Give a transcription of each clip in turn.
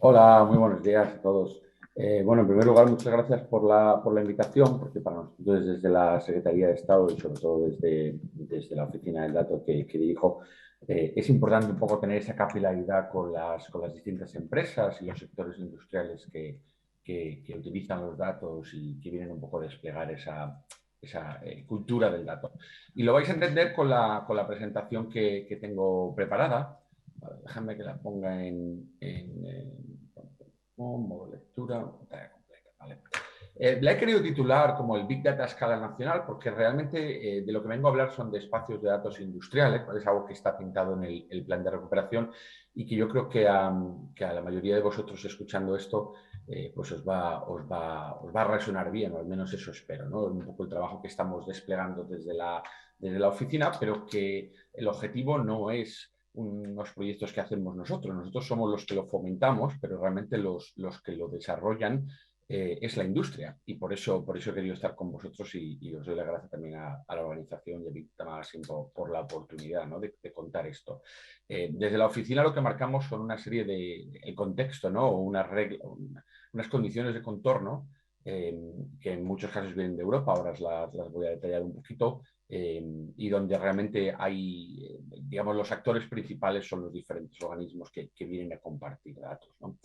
Hola, muy buenos días a todos. Bueno, en primer lugar, muchas gracias por la invitación, porque para nosotros desde la Secretaría de Estado y sobre todo desde la Oficina del Dato que dirijo, es importante un poco tener esa capilaridad con las distintas empresas y los sectores industriales que utilizan los datos y que vienen un poco a desplegar esa cultura del dato. Y lo vais a entender con la presentación que tengo preparada. Vale, déjame que la ponga modo lectura, pantalla completa. Vale. La he querido titular como el Big Data a escala nacional porque realmente de lo que vengo a hablar son de espacios de datos industriales, es algo que está pintado en el plan de recuperación y que yo creo que a la mayoría de vosotros escuchando esto pues os va a resonar bien, o al menos eso espero, ¿no? Un poco el trabajo que estamos desplegando desde la oficina, pero que el objetivo no es unos proyectos que hacemos nosotros. Nosotros somos los que lo fomentamos, pero realmente los que lo desarrollan es la industria. Y por eso he querido estar con vosotros y os doy las gracias también a la organización y a Víctor Magazine por la oportunidad, ¿no?, de contar esto. Desde la oficina lo que marcamos son una serie el contexto, ¿no?, o unas condiciones de contorno que en muchos casos vienen de Europa, ahora las voy a detallar un poquito, y donde realmente hay, digamos, los actores principales son los diferentes organismos que vienen a compartir datos, ¿no?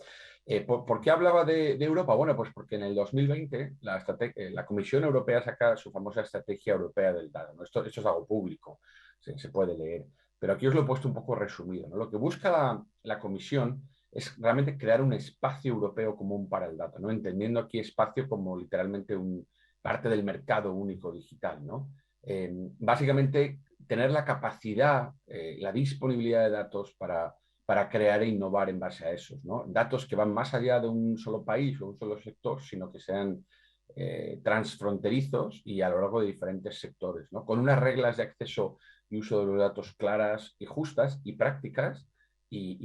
¿Por qué hablaba de Europa? Bueno, pues porque en el 2020 la Comisión Europea saca su famosa Estrategia Europea del Dato, ¿no? Esto es algo público, se puede leer, pero aquí os lo he puesto un poco resumido, ¿no? Lo que busca la Comisión es realmente crear un espacio europeo común para el dato, ¿no? Entendiendo aquí espacio como literalmente parte del mercado único digital, ¿no? Básicamente tener la capacidad, la disponibilidad de datos para crear e innovar en base a esos, ¿no? Datos que van más allá de un solo país o un solo sector, sino que sean transfronterizos y a lo largo de diferentes sectores, ¿no? Con unas reglas de acceso y uso de los datos claras y justas y prácticas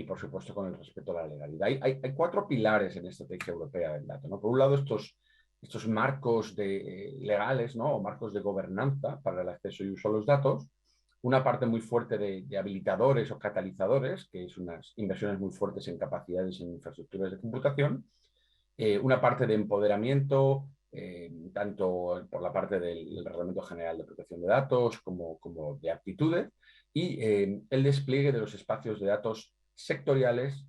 por supuesto, con el respeto a la legalidad. Hay cuatro pilares en la estrategia europea del dato, ¿no? Por un lado, estos marcos legales, ¿no?, o marcos de gobernanza para el acceso y uso de los datos, una parte muy fuerte de habilitadores o catalizadores, que es unas inversiones muy fuertes en capacidades en infraestructuras de computación, una parte de empoderamiento, tanto por la parte del Reglamento General de Protección de Datos como de aptitudes, y el despliegue de los espacios de datos sectoriales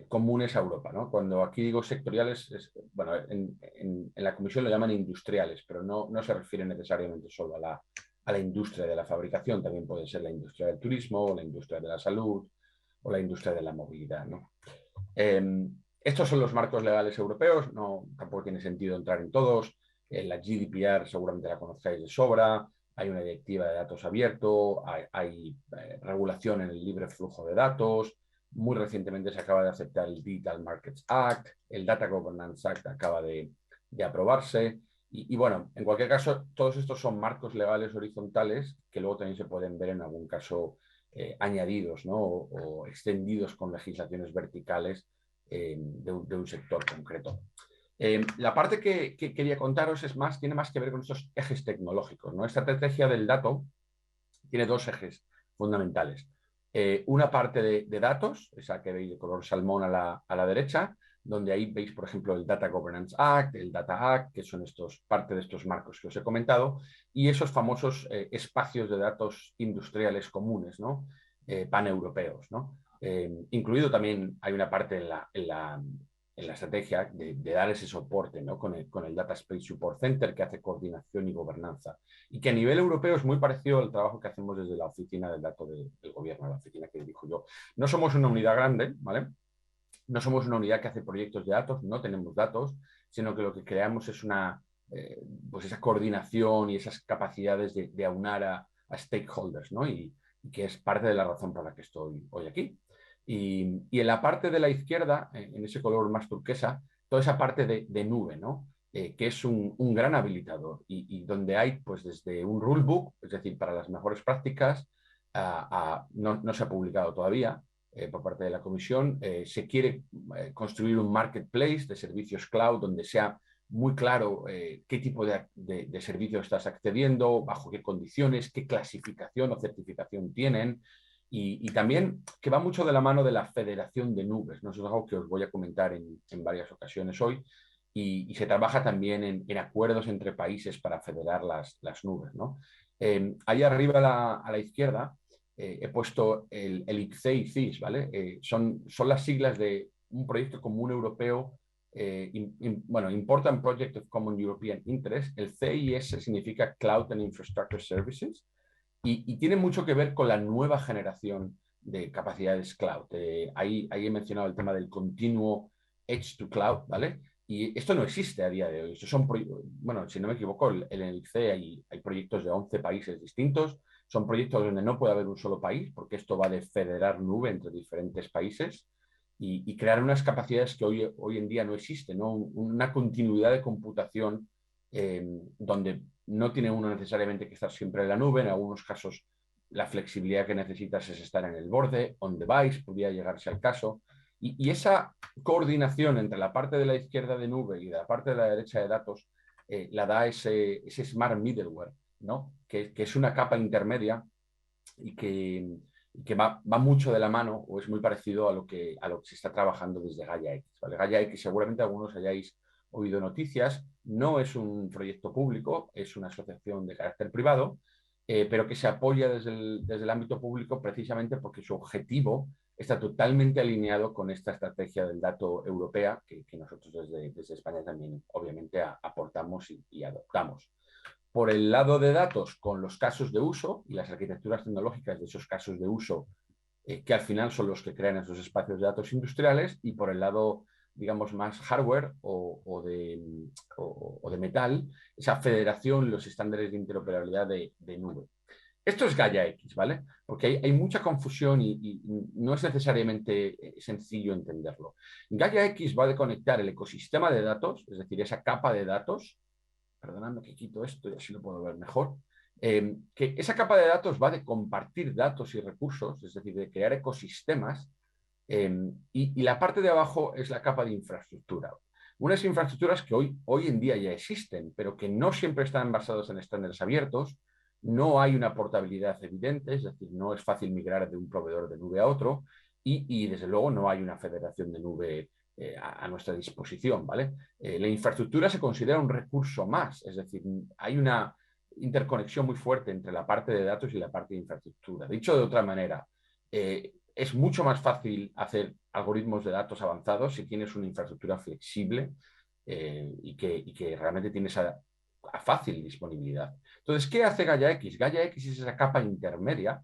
comunes a Europa, ¿no? Cuando aquí digo sectoriales, bueno, en la Comisión lo llaman industriales, pero no se refiere necesariamente solo a la industria de la fabricación, también puede ser la industria del turismo, o la industria de la salud, o la industria de la movilidad, ¿no? Estos son los marcos legales europeos, tampoco tiene sentido entrar en todos. La GDPR seguramente la conocéis de sobra, hay una directiva de datos abierto, hay regulación en el libre flujo de datos, muy recientemente se acaba de aceptar el Digital Markets Act, el Data Governance Act acaba de aprobarse, y bueno, en cualquier caso, todos estos son marcos legales horizontales que luego también se pueden ver en algún caso añadidos, ¿no?, o extendidos con legislaciones verticales de un sector concreto. La parte que quería contaros tiene más que ver con estos ejes tecnológicos, ¿no? Esta estrategia del dato tiene dos ejes fundamentales. Una parte de datos, esa que veis de color salmón a la derecha, donde ahí veis, por ejemplo, el Data Governance Act, el Data Act, que son parte de estos marcos que os he comentado, y esos famosos espacios de datos industriales comunes, ¿no?, paneuropeos, ¿no? Incluido también hay una parte en la estrategia de dar ese soporte, ¿no?, con el Data Space Support Center, que hace coordinación y gobernanza, y que a nivel europeo es muy parecido al trabajo que hacemos desde la oficina del dato del gobierno, la oficina que dirijo yo. No somos una unidad grande, ¿vale? No somos una unidad que hace proyectos de datos, no tenemos datos, sino que lo que creamos es pues esa coordinación y esas capacidades de aunar a stakeholders, ¿no? Y que es parte de la razón por la que estoy hoy aquí. Y en la parte de la izquierda, en ese color más turquesa, toda esa parte de nube, ¿no? Que es un gran habilitador y donde hay, pues desde un rulebook, es decir, para las mejores prácticas, no se ha publicado todavía por parte de la Comisión. Se quiere construir un marketplace de servicios cloud donde sea muy claro qué tipo de servicios estás accediendo, bajo qué condiciones, qué clasificación o certificación tienen, y también que va mucho de la mano de la federación de nubes, ¿no? Eso es algo que os voy a comentar en varias ocasiones hoy. Y se trabaja también en acuerdos entre países para federar las nubes, ¿no? Ahí arriba a la izquierda he puesto el ICC y CIS, ¿vale? Son las siglas de un proyecto común europeo, bueno, Important Project of Common European Interest. El CIS significa Cloud and Infrastructure Services y tiene mucho que ver con la nueva generación de capacidades cloud. Ahí he mencionado el tema del continuo Edge to Cloud, ¿vale? Y esto no existe a día de hoy. Estos son, bueno, si no me equivoco, en el ICE hay proyectos de 11 países distintos. Son proyectos donde no puede haber un solo país, porque esto va de federar nube entre diferentes países y crear unas capacidades que hoy en día no existen, ¿no? Una continuidad de computación donde no tiene uno necesariamente que estar siempre en la nube. En algunos casos, la flexibilidad que necesitas es estar en el borde, on device, podría llegarse al caso. Y esa coordinación entre la parte de la izquierda de nube y de la parte de la derecha de datos la da ese smart middleware, ¿no? Que es una capa intermedia y que va mucho de la mano o es muy parecido a lo que se está trabajando desde Gaia X. ¿Vale? Gaia X, seguramente algunos hayáis oído noticias, no es un proyecto público, es una asociación de carácter privado, pero que se apoya desde el ámbito público precisamente porque su objetivo está totalmente alineado con esta estrategia del dato europea que nosotros desde España también obviamente aportamos y adoptamos. Por el lado de datos, con los casos de uso y las arquitecturas tecnológicas de esos casos de uso, que al final son los que crean esos espacios de datos industriales, y por el lado, digamos, más hardware o de metal, esa federación, los estándares de interoperabilidad de nube. Esto es Gaia X, ¿vale? Porque hay mucha confusión y no es necesariamente sencillo entenderlo. Gaia X va a conectar el ecosistema de datos, es decir, esa capa de datos. Perdonadme que quito esto y así lo puedo ver mejor. Que esa capa de datos va de compartir datos y recursos, es decir, de crear ecosistemas, y la parte de abajo es la capa de infraestructura. Unas infraestructuras que hoy en día ya existen, pero que no siempre están basadas en estándares abiertos, no hay una portabilidad evidente, es decir, no es fácil migrar de un proveedor de nube a otro, y desde luego no hay una federación de nube a nuestra disposición, ¿vale? La infraestructura se considera un recurso más, es decir, hay una interconexión muy fuerte entre la parte de datos y la parte de infraestructura. Dicho de otra manera, es mucho más fácil hacer algoritmos de datos avanzados si tienes una infraestructura flexible y que realmente tienes a fácil disponibilidad. Entonces, ¿qué hace Gaia X? Gaia X es esa capa intermedia,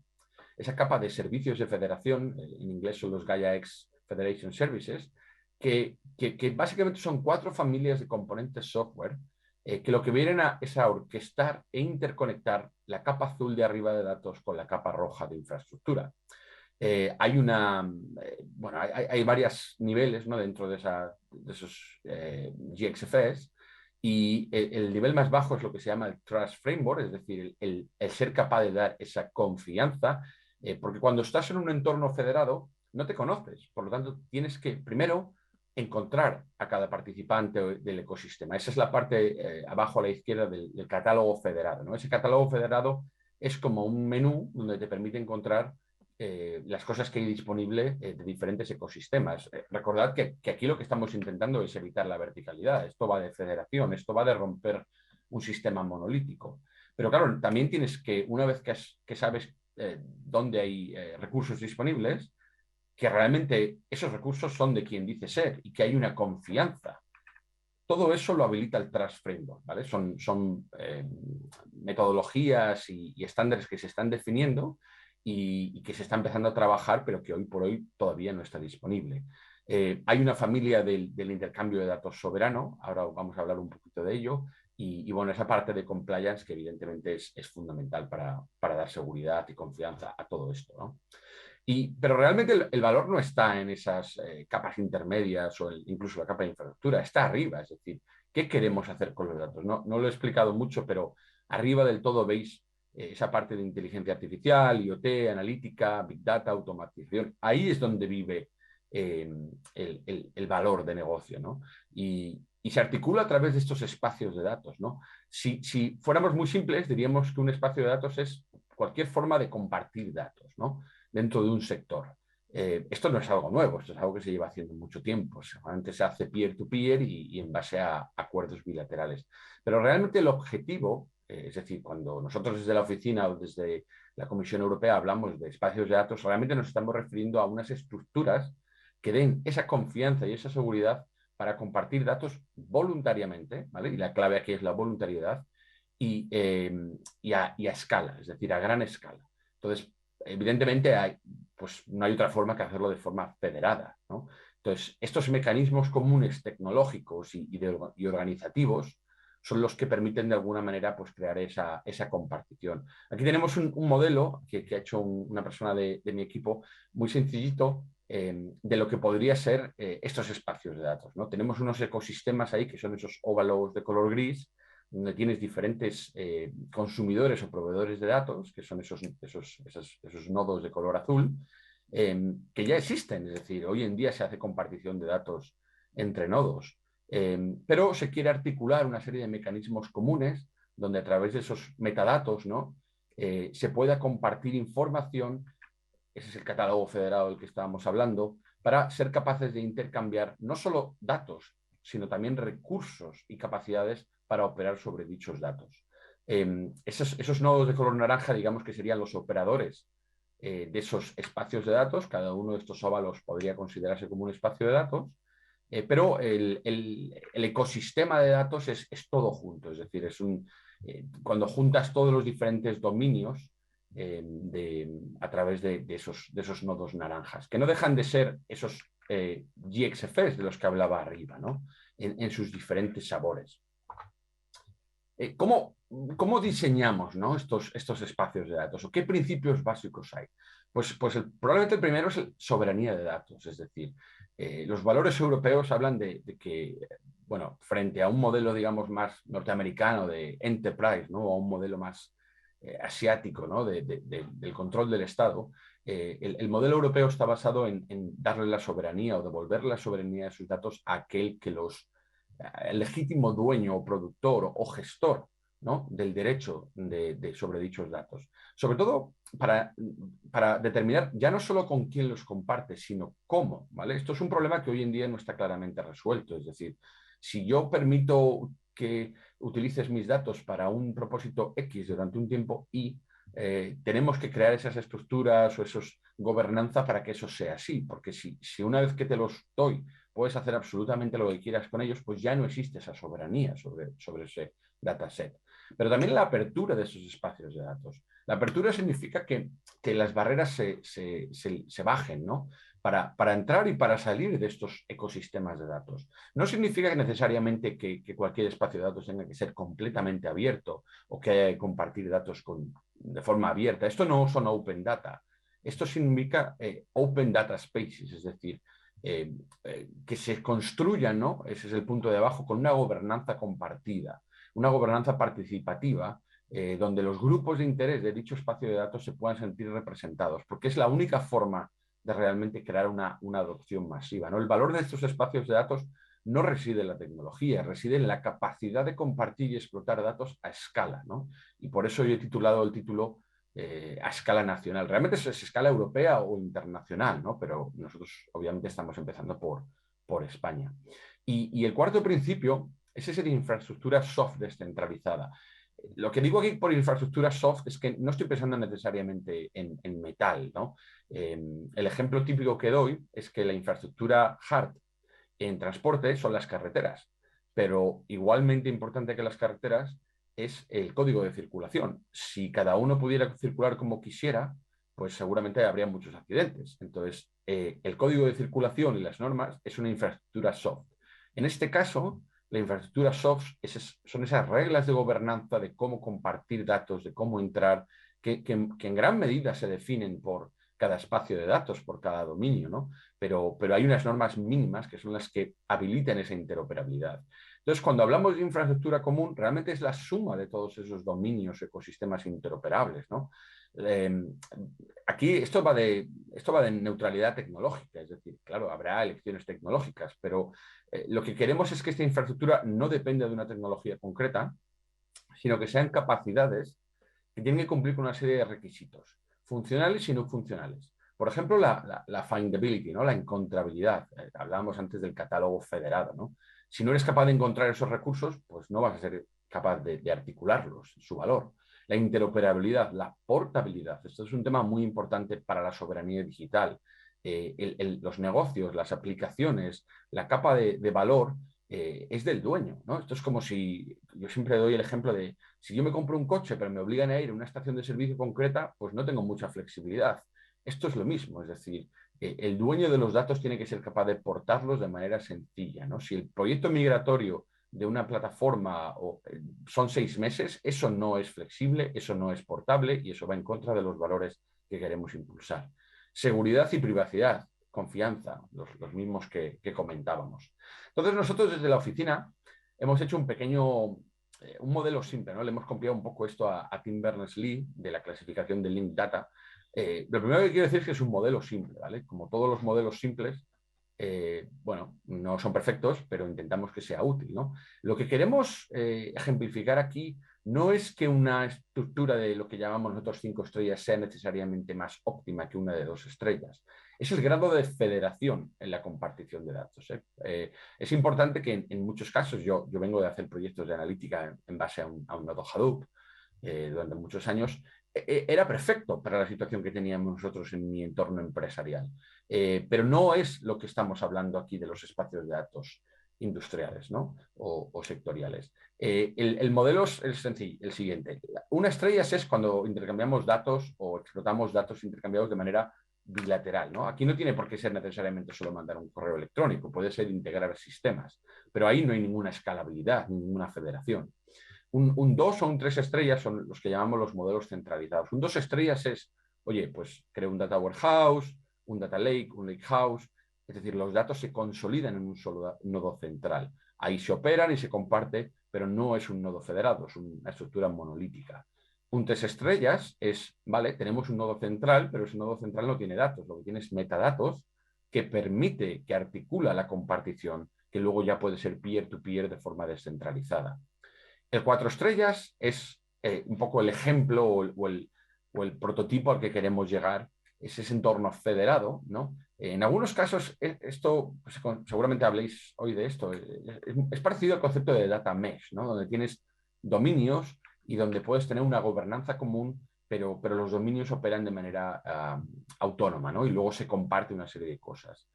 esa capa de servicios de federación, en inglés son los Gaia X Federation Services, que básicamente son 4 familias de componentes software que lo que vienen es a orquestar e interconectar la capa azul de arriba de datos con la capa roja de infraestructura. Bueno, hay varios niveles, ¿no? Dentro de esos GXFS, y el nivel más bajo es lo que se llama el Trust Framework, es decir, el ser capaz de dar esa confianza, porque cuando estás en un entorno federado no te conoces, por lo tanto tienes que primero encontrar a cada participante del ecosistema. Esa es la parte abajo a la izquierda del catálogo federado, ¿no? Ese catálogo federado es como un menú donde te permite encontrar las cosas que hay disponibles de diferentes ecosistemas. Recordad que aquí lo que estamos intentando es evitar la verticalidad. Esto va de federación, esto va de romper un sistema monolítico. Pero claro, también tienes que, una vez que sabes dónde hay recursos disponibles, que realmente esos recursos son de quien dice ser y que hay una confianza. Todo eso lo habilita el Trust Framework, ¿vale? Son metodologías y estándares que se están definiendo y que se está empezando a trabajar, pero que hoy por hoy todavía no está disponible. Hay una familia del intercambio de datos soberano, ahora vamos a hablar un poquito de ello, y bueno, esa parte de compliance que evidentemente es fundamental para dar seguridad y confianza a todo esto, ¿no? Pero realmente el valor no está en esas capas intermedias o incluso la capa de infraestructura, está arriba. Es decir, ¿qué queremos hacer con los datos? No lo he explicado mucho, pero arriba del todo veis esa parte de inteligencia artificial, IoT, analítica, Big Data, automatización. Ahí es donde vive el valor de negocio, ¿no? Y se articula a través de estos espacios de datos, ¿no? Si fuéramos muy simples, diríamos que un espacio de datos es cualquier forma de compartir datos, ¿no? dentro de un sector. Esto no es algo nuevo, esto es algo que se lleva haciendo mucho tiempo. Antes se hace peer-to-peer y en base a acuerdos bilaterales. Pero realmente el objetivo, es decir, cuando nosotros desde la oficina o desde la Comisión Europea hablamos de espacios de datos, realmente nos estamos refiriendo a unas estructuras que den esa confianza y esa seguridad para compartir datos voluntariamente, ¿vale? Y la clave aquí es la voluntariedad y a escala, es decir, a gran escala. Entonces, evidentemente pues no hay otra forma que hacerlo de forma federada, ¿no? Entonces, estos mecanismos comunes tecnológicos y organizativos son los que permiten de alguna manera pues, crear esa compartición. Aquí tenemos un modelo que ha hecho una persona de mi equipo muy sencillito de lo que podría ser estos espacios de datos, ¿no? Tenemos unos ecosistemas ahí que son esos óvalos de color gris, donde tienes diferentes consumidores o proveedores de datos, que son esos nodos de color azul, que ya existen. Es decir, hoy en día se hace compartición de datos entre nodos, pero se quiere articular una serie de mecanismos comunes donde a través de esos metadatos, ¿no? Se pueda compartir información, ese es el catálogo federado del que estábamos hablando, para ser capaces de intercambiar no solo datos, sino también recursos y capacidades para operar sobre dichos datos. Esos nodos de color naranja, digamos que serían los operadores de esos espacios de datos. Cada uno de estos óvalos podría considerarse como un espacio de datos, pero el ecosistema de datos es todo junto. Es decir, cuando juntas todos los diferentes dominios a través de esos nodos naranjas, que no dejan de ser esos GXFs de los que hablaba arriba, ¿no? En sus diferentes sabores. ¿Cómo diseñamos, ¿no? estos espacios de datos? ¿O qué principios básicos hay? Pues probablemente el primero es soberanía de datos, es decir, los valores europeos hablan de que, bueno, frente a un modelo, digamos, más norteamericano de enterprise, ¿no? O a un modelo más asiático, ¿no? Del control del Estado, el modelo europeo está basado en darle la soberanía o devolver la soberanía de sus datos a aquel que el legítimo dueño o productor o gestor, ¿no? Del derecho sobre dichos datos. Sobre todo para determinar ya no solo con quién los comparte, sino cómo, ¿vale? Esto es un problema que hoy en día no está claramente resuelto. Es decir, si yo permito que utilices mis datos para un propósito X durante un tiempo Y, tenemos que crear esas estructuras o esos gobernanza para que eso sea así, porque si una vez que te los doy puedes hacer absolutamente lo que quieras con ellos, pues ya no existe esa soberanía sobre ese dataset. Pero también la apertura de esos espacios de datos. La apertura significa que las barreras se bajen, ¿no? Para entrar y para salir de estos ecosistemas de datos. No significa que necesariamente que cualquier espacio de datos tenga que ser completamente abierto o que haya que compartir datos de forma abierta. Esto no son open data. Esto significa open data spaces, es decir, que se construyan, ¿no? Ese es el punto de abajo, con una gobernanza compartida, una gobernanza participativa, donde los grupos de interés de dicho espacio de datos se puedan sentir representados, porque es la única forma de realmente crear una adopción masiva, ¿no? El valor de estos espacios de datos no reside en la tecnología, reside en la capacidad de compartir y explotar datos a escala, ¿no? Y por eso yo he titulado el título a escala nacional. Realmente es escala europea o internacional, ¿no? Pero nosotros obviamente estamos empezando por España. Y el cuarto principio es ese de infraestructura soft descentralizada. Lo que digo aquí por infraestructura soft es que no estoy pensando necesariamente en metal, ¿no? El ejemplo típico que doy es que la infraestructura hard en transporte son las carreteras, pero igualmente importante que las carreteras es el código de circulación. Si cada uno pudiera circular como quisiera, pues seguramente habría muchos accidentes. Entonces, el código de circulación y las normas es una infraestructura soft. En este caso, la infraestructura soft son esas reglas de gobernanza de cómo compartir datos, de cómo entrar, que en gran medida se definen por cada espacio de datos, por cada dominio, ¿no? Pero hay unas normas mínimas que son las que habilitan esa interoperabilidad. Entonces, cuando hablamos de infraestructura común, realmente es la suma de todos esos dominios, ecosistemas interoperables, ¿no? Aquí esto va de neutralidad tecnológica, es decir, claro, habrá elecciones tecnológicas, pero lo que queremos es que esta infraestructura no dependa de una tecnología concreta, sino que sean capacidades que tienen que cumplir con una serie de requisitos, funcionales y no funcionales. Por ejemplo, la findability, ¿no? La encontrabilidad. Hablábamos antes del catálogo federado, ¿no? Si no eres capaz de encontrar esos recursos, pues no vas a ser capaz de articularlos, su valor. La interoperabilidad, la portabilidad. Esto es un tema muy importante para la soberanía digital. Los negocios, las aplicaciones, la capa de valor es del dueño, ¿no? Esto es como si, yo siempre doy el ejemplo de, si yo me compro un coche pero me obligan a ir a una estación de servicio concreta, pues no tengo mucha flexibilidad. Esto es lo mismo, es decir, el dueño de los datos tiene que ser capaz de portarlos de manera sencilla, ¿no? Si el proyecto migratorio de una plataforma son 6 meses, eso no es flexible, eso no es portable y eso va en contra de los valores que queremos impulsar. Seguridad y privacidad, confianza, los mismos que comentábamos. Entonces nosotros desde la oficina hemos hecho un modelo simple, ¿no? Le hemos copiado un poco esto a Tim Berners-Lee de la clasificación de Link Data. Lo primero que quiero decir es que es un modelo simple, ¿vale? Como todos los modelos simples, bueno, no son perfectos, pero intentamos que sea útil, ¿no? Lo que queremos ejemplificar aquí no es que una estructura de lo que llamamos nosotros 5 estrellas sea necesariamente más óptima que una de 2 estrellas. Es el grado de federación en la compartición de datos. Es importante que en muchos casos, yo vengo de hacer proyectos de analítica en base a un nodo Hadoop durante muchos años, era perfecto para la situación que teníamos nosotros en mi entorno empresarial. Pero no es lo que estamos hablando aquí de los espacios de datos industriales, ¿no? o sectoriales. El modelo es el siguiente. Una estrella es cuando intercambiamos datos o explotamos datos intercambiados de manera bilateral, ¿no? Aquí no tiene por qué ser necesariamente solo mandar un correo electrónico, puede ser integrar sistemas, pero ahí no hay ninguna escalabilidad, ninguna federación. Un 2 o un 3 estrellas son los que llamamos los modelos centralizados. Un 2 estrellas es, oye, pues creo un data warehouse, un data lake, un lake house, es decir, los datos se consolidan en un solo nodo central. Ahí se operan y se comparte, pero no es un nodo federado, es una estructura monolítica. Un 3 estrellas es, vale, tenemos un nodo central, pero ese nodo central no tiene datos, lo que tiene es metadatos que permite, que articula la compartición, que luego ya puede ser peer-to-peer de forma descentralizada. El 4 estrellas es un poco el ejemplo o el prototipo al que queremos llegar, es ese entorno federado, ¿no? En algunos casos, esto, pues, seguramente habléis hoy de esto, es parecido al concepto de data mesh, ¿no? Donde tienes dominios y donde puedes tener una gobernanza común, pero los dominios operan de manera autónoma, ¿no? Y luego se comparte una serie de cosas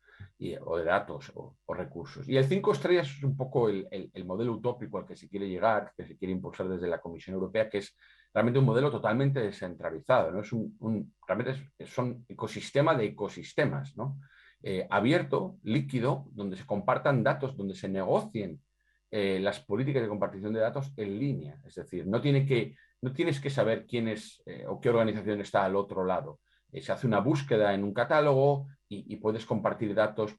o de datos o recursos. Y el 5 estrellas es un poco el modelo utópico al que se quiere llegar, que se quiere impulsar desde la Comisión Europea, que es realmente un modelo totalmente descentralizado, ¿no? Realmente son ecosistema de ecosistemas, ¿no? Abierto, líquido, donde se compartan datos, donde se negocien las políticas de compartición de datos en línea. Es decir, no tienes que saber quién es o qué organización está al otro lado. Se hace una búsqueda en un catálogo y puedes compartir datos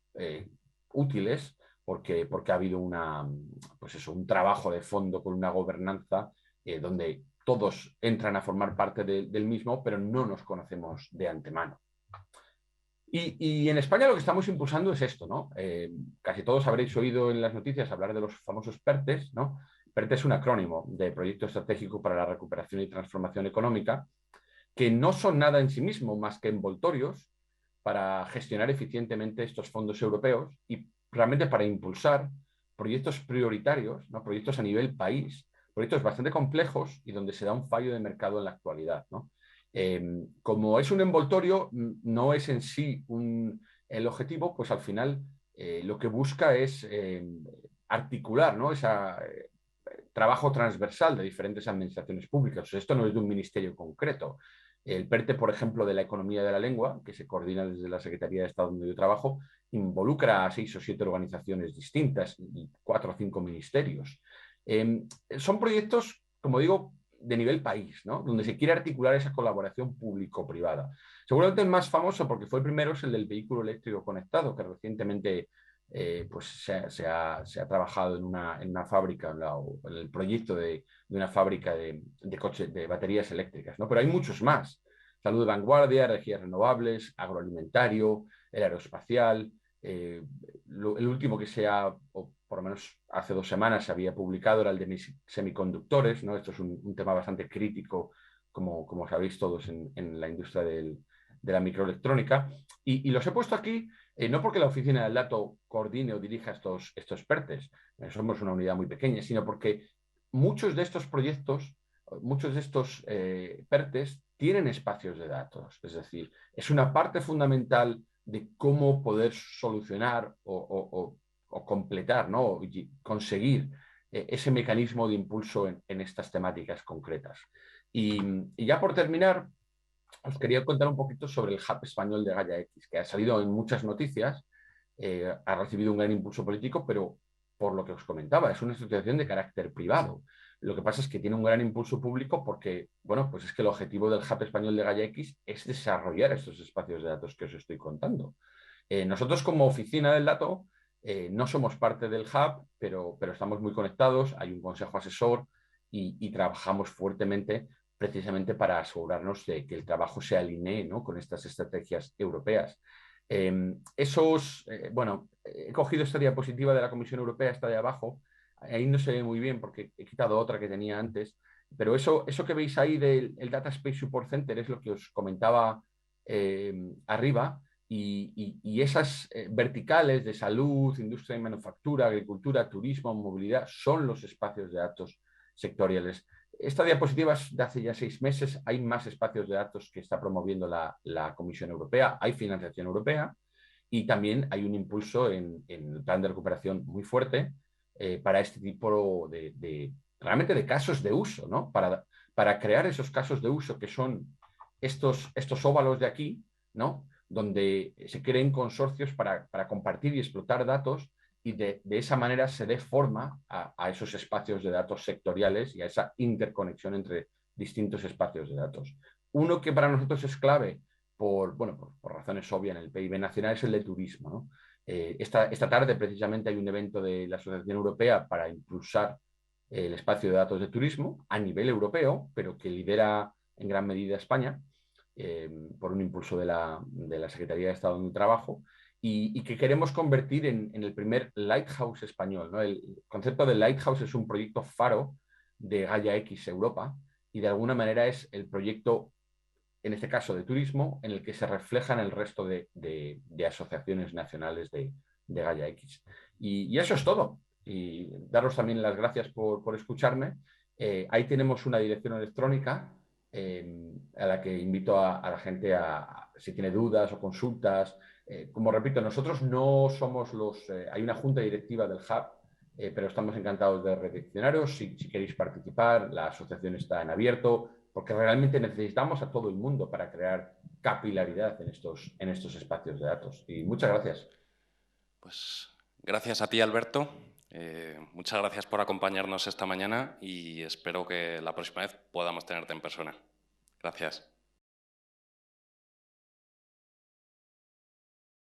útiles porque ha habido un trabajo de fondo con una gobernanza donde todos entran a formar parte del mismo, pero no nos conocemos de antemano. Y en España lo que estamos impulsando es esto, ¿no? Casi todos habréis oído en las noticias hablar de los famosos PERTES, ¿no? PERTE es un acrónimo de Proyecto Estratégico para la Recuperación y Transformación Económica, que no son nada en sí mismo más que envoltorios para gestionar eficientemente estos fondos europeos y realmente para impulsar proyectos prioritarios, ¿no? Proyectos a nivel país, proyectos bastante complejos y donde se da un fallo de mercado en la actualidad, ¿no? Como es un envoltorio, no es en sí el objetivo, pues al final lo que busca es articular, ¿no? Ese trabajo transversal de diferentes administraciones públicas. O sea, esto no es de un ministerio concreto. El PERTE, por ejemplo, de la economía de la lengua, que se coordina desde la Secretaría de Estado donde yo trabajo, involucra a 6 o 7 organizaciones distintas y 4 o 5 ministerios. Son proyectos, como digo, de nivel país, ¿no? Donde se quiere articular esa colaboración público-privada. Seguramente el más famoso, porque fue el primero, es el del vehículo eléctrico conectado, que recientemente pues se ha trabajado en una fábrica, en el proyecto de una fábrica de coches, de baterías eléctricas, ¿no? Pero hay muchos más. Salud de vanguardia, energías renovables, agroalimentario, el aeroespacial. El último que o por lo menos hace 2 semanas se había publicado, era el de semiconductores, ¿no? Esto es un tema bastante crítico, como sabéis todos, en la industria de la microelectrónica. Y los he puesto aquí no porque la oficina del dato coordine o dirija estos PERTES, somos una unidad muy pequeña, sino porque muchos de estos proyectos, muchos de estos PERTES tienen espacios de datos. Es decir, es una parte fundamental de cómo poder solucionar o completar, ¿no? Y conseguir ese mecanismo de impulso en estas temáticas concretas. Y ya por terminar, os quería contar un poquito sobre el hub español de Gaia X, que ha salido en muchas noticias, ha recibido un gran impulso político, pero por lo que os comentaba, es una asociación de carácter privado. Lo que pasa es que tiene un gran impulso público porque, bueno, pues es que el objetivo del hub español de Gaia X es desarrollar estos espacios de datos que os estoy contando. Nosotros como oficina del dato no somos parte del hub, pero estamos muy conectados, hay un consejo asesor y trabajamos fuertemente precisamente para asegurarnos de que el trabajo se alinee, ¿no?, con estas estrategias europeas. Bueno, he cogido esta diapositiva de la Comisión Europea, está de abajo, ahí no se ve muy bien porque he quitado otra que tenía antes, pero eso que veis ahí del Data Space Support Center es lo que os comentaba arriba, y esas verticales de salud, industria y manufactura, agricultura, turismo, movilidad, son los espacios de datos sectoriales. Esta diapositiva es de hace ya 6 meses. Hay más espacios de datos que está promoviendo la Comisión Europea. Hay financiación europea y también hay un impulso en el plan de recuperación muy fuerte para este tipo realmente de casos de uso, ¿no? Para crear esos casos de uso que son estos óvalos de aquí, ¿no?, donde se creen consorcios para compartir y explotar datos y de esa manera se dé forma a esos espacios de datos sectoriales y a esa interconexión entre distintos espacios de datos. Uno que para nosotros es clave por razones obvias en el PIB nacional es el de turismo, ¿no? Esta tarde precisamente hay un evento de la Asociación Europea para impulsar el espacio de datos de turismo a nivel europeo, pero que lidera en gran medida España, por un impulso de la Secretaría de Estado de Trabajo, y que queremos convertir en el primer Lighthouse español, ¿no? El concepto de Lighthouse es un proyecto faro de Gaia X Europa y de alguna manera es el proyecto, en este caso de turismo, en el que se reflejan el resto de asociaciones nacionales de Gaia X. Y eso es todo. Y daros también las gracias por escucharme. Ahí tenemos una dirección electrónica a la que invito a la gente si tiene dudas o consultas. Como repito, nosotros no somos hay una junta directiva del Hub, pero estamos encantados de redireccionaros. Si queréis participar, la asociación está en abierto, porque realmente necesitamos a todo el mundo para crear capilaridad en estos espacios de datos. Y muchas gracias. Pues gracias a ti, Alberto. Muchas gracias por acompañarnos esta mañana y espero que la próxima vez podamos tenerte en persona. Gracias.